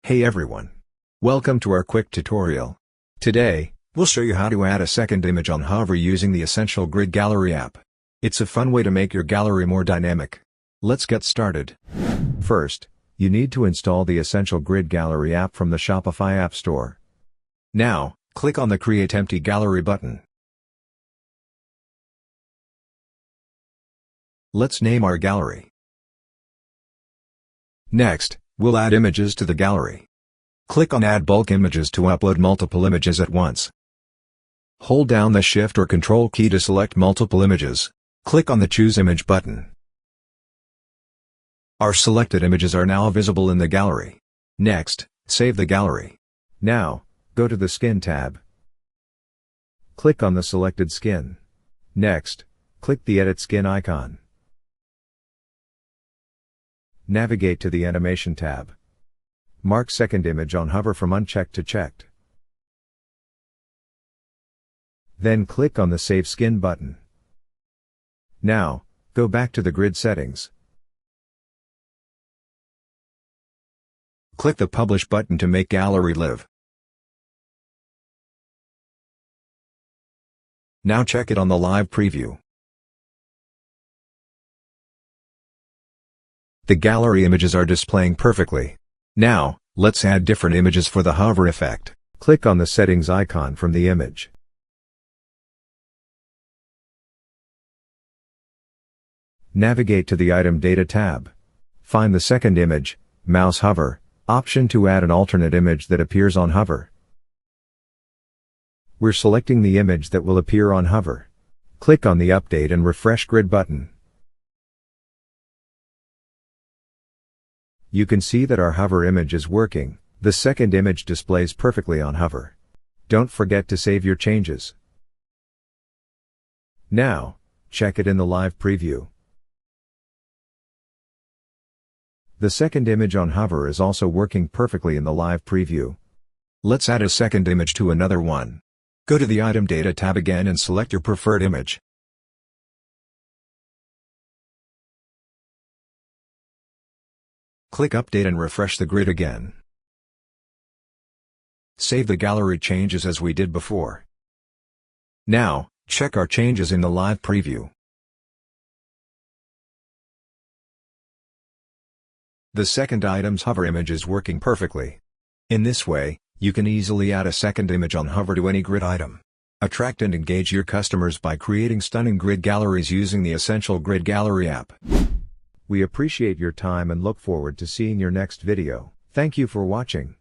Hey everyone! Welcome to our quick tutorial. Today, we'll show you how to add a second image on Hover using the Essential Grid Gallery app. It's a fun way to make your gallery more dynamic. Let's get started. First, you need to install the Essential Grid Gallery app from the Shopify App Store. Now, click on the Create Empty Gallery button. Let's name our gallery. Next, we'll add images to the gallery. Click on Add Bulk Images to upload multiple images at once. Hold down the Shift or Control key to select multiple images. Click on the Choose Image button. Our selected images are now visible in the gallery. Next, save the gallery. Now, go to the Skin tab. Click on the selected skin. Next, click the Edit Skin icon. Navigate to the Animation tab. Mark Second Image on Hover from Unchecked to Checked. Then click on the Save Skin button. Now, go back to the grid settings. Click the Publish button to make gallery live. Now check it on the live preview. The gallery images are displaying perfectly. Now, let's add different images for the hover effect. Click on the settings icon from the image. Navigate to the Item Data tab. Find the second image, Mouse Hover, option to add an alternate image that appears on hover. We're selecting the image that will appear on hover. Click on the Update and Refresh Grid button. You can see that our hover image is working. The second image displays perfectly on hover. Don't forget to save your changes. Now, check it in the live preview. The second image on hover is also working perfectly in the live preview. Let's add a second image to another one. Go to the Item Data tab again and select your preferred image. Click Update and refresh the grid again. Save the gallery changes as we did before. Now, check our changes in the live preview. The second item's hover image is working perfectly. In this way, you can easily add a second image on hover to any grid item. Attract and engage your customers by creating stunning grid galleries using the Essential Grid Gallery app. We appreciate your time and look forward to seeing your next video. Thank you for watching.